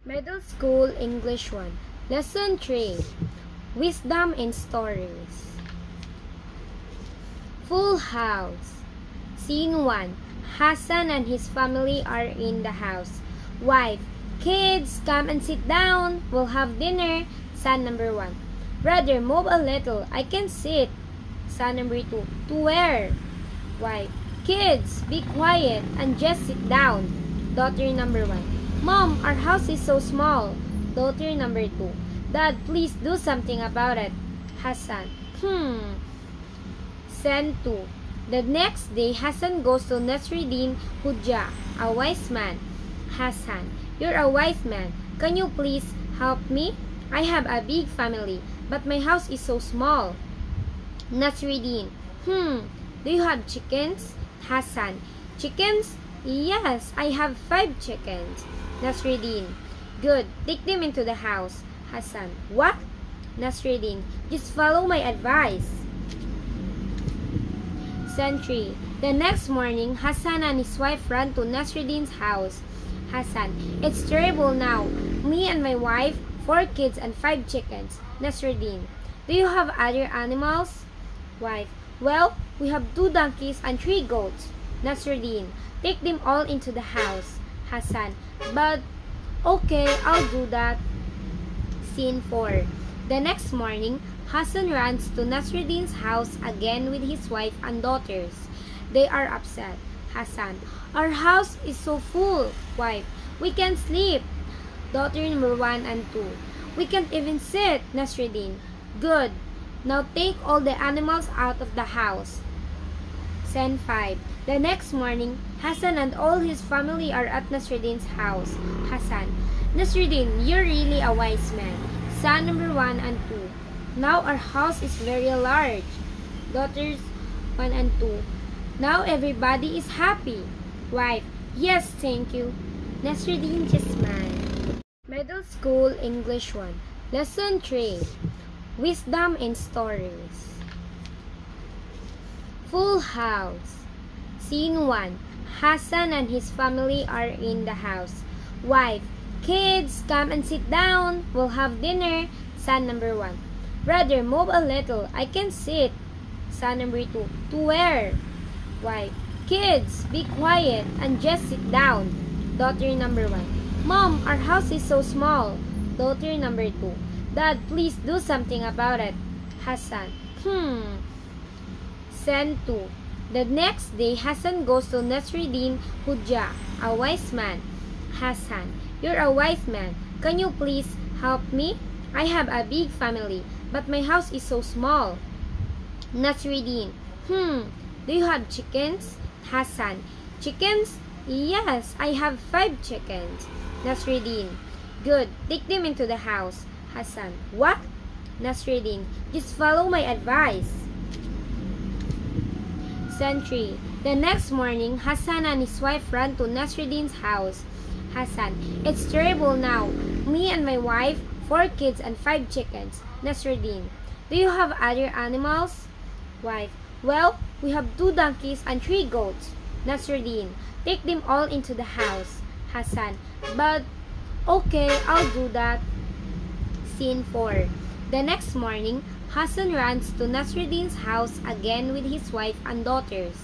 Middle School English 1. Lesson 3. Wisdom in Stories. Full House. Scene 1. Hassan and his family are in the house. Wife. Kids, come and sit down. We'll have dinner. Son number 1. Brother, move a little. I can sit. Son number 2. To where? Wife. Kids, be quiet and just sit down. Daughter number 1. Mom, our house is so small. Daughter number 2. Dad, please do something about it. Hassan. Scene 2. The next day, Hassan goes to Nasruddin Hujah, a wise man. Hassan, you're a wise man. Can you please help me? I have a big family, but my house is so small. Nasruddin. Do you have chickens? Hassan. Chickens? Yes, I have 5 chickens. Nasruddin. Good. Take them into the house. Hassan. What? Nasruddin. Just follow my advice. Scene 3. The next morning, Hassan and his wife ran to Nasruddin's house. Hassan. It's terrible now. Me and my wife, 4 kids and 5 chickens. Nasruddin. Do you have other animals? Wife. Well, we have 2 donkeys and 3 goats. Nasruddin. Take them all into the house. Hassan. But, okay, I'll do that. Scene 4. The next morning, Hassan runs to Nasruddin's house again with his wife and daughters. They are upset. Hassan. Our house is so full. Wife. We can't sleep. Daughter number 1 and 2. We can't even sit. Nasruddin. Good. Now take all the animals out of the house. Scene 5. The next morning, Hassan and all his family are at Nasruddin's house. Hassan. Nasruddin, you're really a wise man. Son number 1 and 2. Now our house is very large. Daughters 1 and 2. Now everybody is happy. Wife. Yes, thank you. Nasruddin just smiled. Middle School English 1. Lesson 3. Wisdom in Stories. Full House. Scene 1. Hassan and his family are in the house. Wife. Kids, come and sit down. We'll have dinner. Son number 1. Brother, move a little. I can sit. Son number 2. To where? Wife. Kids, be quiet and just sit down. Daughter number 1. Mom, our house is so small. Daughter number 2. Dad, please do something about it. Hassan. Scene 2. The next day, Hassan goes to Nasruddin Hujah, a wise man. Hassan. You're a wise man. Can you please help me? I have a big family, but my house is so small. Nasruddin. Do you have chickens? Hassan. Chickens? Yes, I have 5 chickens. Nasruddin. Good. Take them into the house. Hassan. What? Nasruddin. Just follow my advice. Scene 3. The next morning, Hassan and his wife ran to Nasruddin's house. Hassan. It's terrible now. Me and my wife, 4 kids and 5 chickens. Nasruddin. Do you have other animals? Wife. Well, we have 2 donkeys and 3 goats. Nasruddin. Take them all into the house. Hassan. But, okay, I'll do that. Scene 4. The next morning, Hassan runs to Nasruddin's house again with his wife and daughters.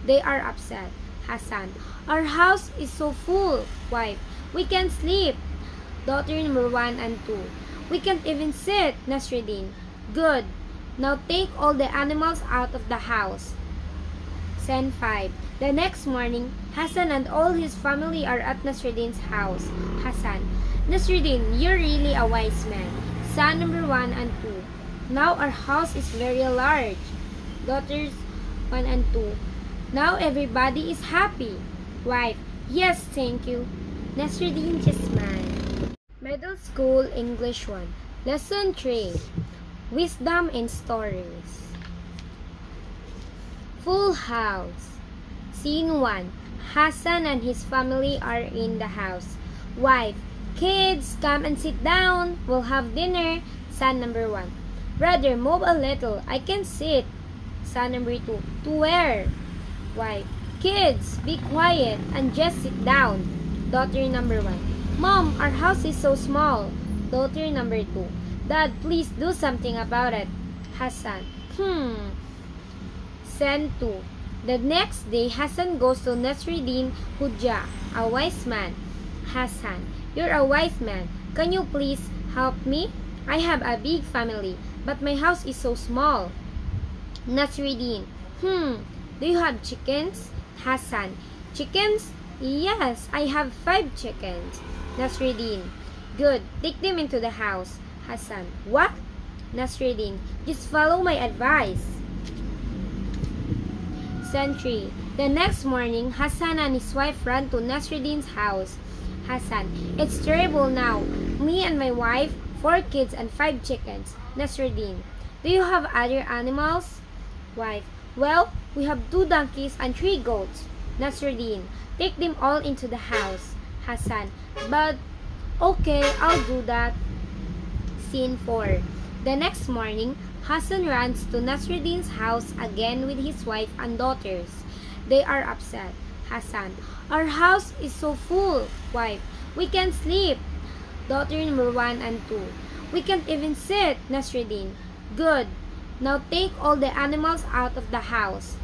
They are upset. Hassan. Our house is so full. Wife. We can't sleep. Daughter number 1 and 2. We can't even sit. Nasruddin. Good. Now take all the animals out of the house. Scene 5. The next morning, Hassan and all his family are at Nasruddin's house. Hassan. Nasruddin, you're really a wise man. Son number 1 and 2. Now our house is very large. Daughters 1 and 2. Now everybody is happy. Wife. Yes, thank you. Nasruddin just smiled. Middle School English 1. Lesson 3. Wisdom in Stories. Full House. Scene 1. Hassan and his family are in the house. Wife. Kids, come and sit down. We'll have dinner. Son number 1. Brother, move a little. I can sit. Son number 2. To where? Wife. Kids, be quiet and just sit down. Daughter number 1. Mom, our house is so small. Daughter number 2. Dad, please do something about it. Hassan. Send 2. The next day, Hassan goes to Nasruddin Hujja, a wise man. Hassan, you're a wise man. Can you please help me? I have a big family, but my house is so small. Nasruddin, do you have chickens? Hassan, chickens? Yes, I have 5 chickens. Nasruddin, good, take them into the house. Hassan, what? Nasruddin, just follow my advice. Sentry. The next morning, Hassan and his wife ran to Nasruddin's house. Hassan, it's terrible now. Me and my wife, 4 kids and 5 chickens. Nasruddin, do you have other animals? Wife, well, we have 2 donkeys and 3 goats. Nasruddin, take them all into the house. Hassan, but okay, I'll do that. Scene 4. The next morning, Hassan runs to Nasruddin's house again with his wife and daughters. They are upset. Hassan, our house is so full. Wife, we can't sleep. Daughter number 1 and 2, we can't even sit. Nasruddin, good. Now take all the animals out of the house.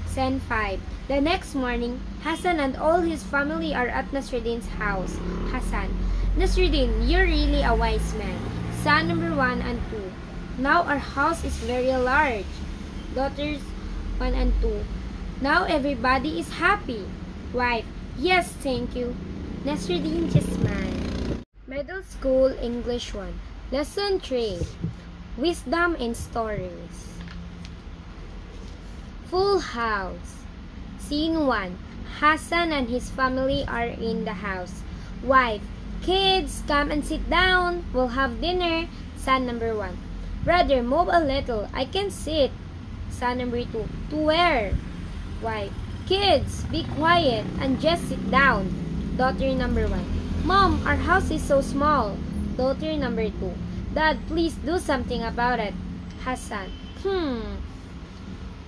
Scene 5. The next morning, Hassan and all his family are at Nasruddin's house. Hassan, Nasruddin, you're really a wise man. Son number 1 and 2. Now our house is very large. Daughters 1 and 2. Now everybody is happy. Wife, yes, thank you. Nasruddin just smiled. Middle School English 1. Lesson 3. Wisdom in Stories. Full House. Scene 1. Hassan and his family are in the house. Wife, kids, come and sit down. We'll have dinner. Son number 1. Brother, move a little. I can sit. Son number 2. To where? Wife, kids, be quiet and just sit down. Daughter number 1. Mom, our house is so small. Daughter number 2. Dad, please do something about it. Hassan,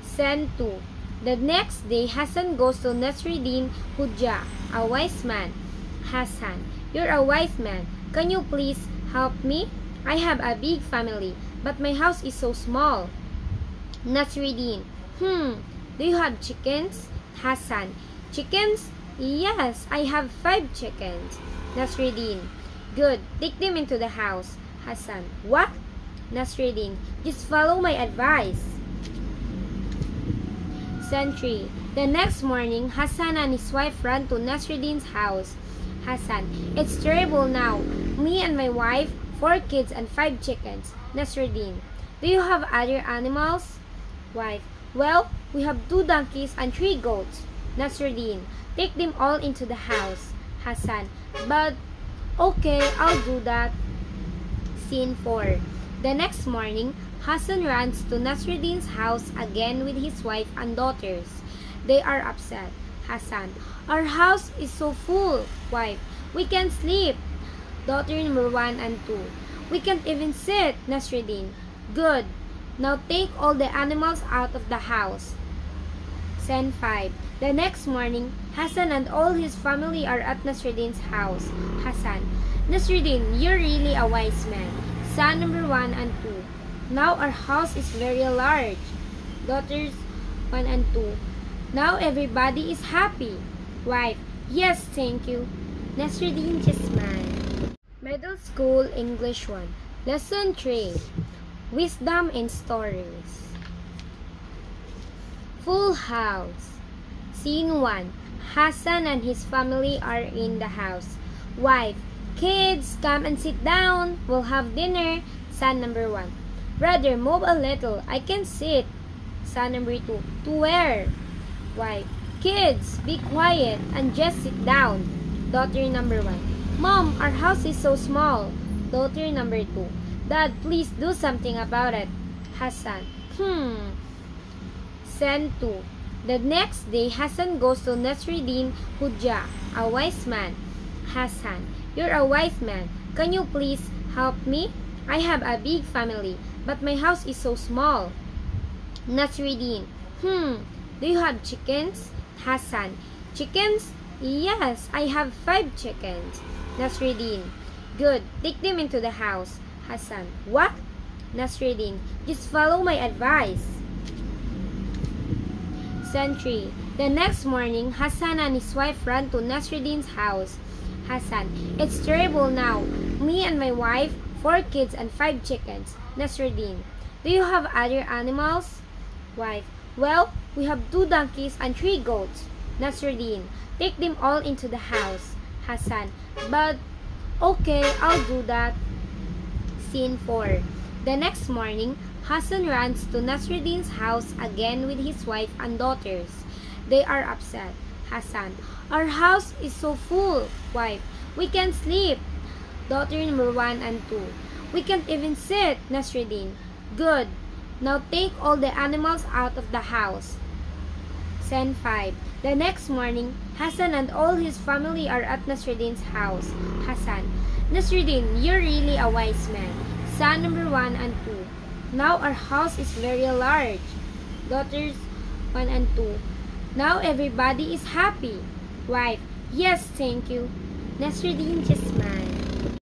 Send 2. The next day, Hassan goes to Nasruddin Hujja, a wise man. Hassan, you're a wise man. Can you please help me? I have a big family, but my house is so small. Nasruddin, do you have chickens? Hassan, chickens? Yes, I have 5 chickens. Nasruddin, good, take them into the house. Hassan, what? Nasruddin, just follow my advice. Sentry. The next morning, Hassan and his wife ran to Nasruddin's house. Hassan, it's terrible now. Me and my wife, 4 kids and 5 chickens. Nasruddin, do you have other animals? Wife, well, we have 2 donkeys and 3 goats. Nasruddin, take them all into the house. Hassan, but okay, I'll do that. Scene 4. The next morning, Hassan runs to Nasruddin's house again with his wife and daughters. They are upset. Hassan, our house is so full. Wife, we can't sleep. Daughter number 1 and 2, we can't even sit. Nasruddin, good. Now take all the animals out of the house. Scene 5. The next morning, Hassan and all his family are at Nasruddin's house. Hassan, Nasruddin, you're really a wise man. Son number 1 and 2. Now our house is very large. Daughters 1 and 2. Now everybody is happy. Wife, yes, thank you. Nasruddin just smiled. Middle School English 1. Lesson 3. Wisdom in Stories. Full House. Scene 1. Hassan and his family are in the house. Wife, kids, come and sit down. We'll have dinner. Son number 1. Brother, move a little. I can sit. Son number 2. To where? Wife, kids, be quiet and just sit down. Daughter number 1. Mom, our house is so small. Daughter number 2. Dad, please do something about it. Hassan, Send 2. The next day, Hassan goes to Nasruddin Hujja, a wise man. Hassan, you're a wise man. Can you please help me? I have a big family, but my house is so small. Nasruddin, do you have chickens? Hassan, chickens? Yes, I have 5 chickens. Nasreddin. Good. Take them into the house. Hassan. What? Nasreddin. Just follow my advice. Sentry. The next morning, Hassan and his wife ran to Nasreddin's house. Hassan. It's terrible now. Me and my wife, 4 kids and 5 chickens. Nasreddin. Do you have other animals? Wife. Well, we have 2 donkeys and 3 goats. Nasreddin. Take them all into the house. Hassan. But, okay, I'll do that. Scene 4. The next morning, Hassan runs to Nasreddin's house again with his wife and daughters. They are upset. Hassan. Our house is so full. Wife. We can't sleep. Daughter number 1 and 2. We can't even sit. Nasreddin. Good. Now take all the animals out of the house. Scene 5. The next morning, Hassan and all his family are at Nasreddin's house. Hassan. Nasreddin, you're really a wise man. Son number 1 and 2. Now our house is very large. Daughters 1 and 2. Now everybody is happy. Wife. Yes, thank you. Nasreddin just smiled.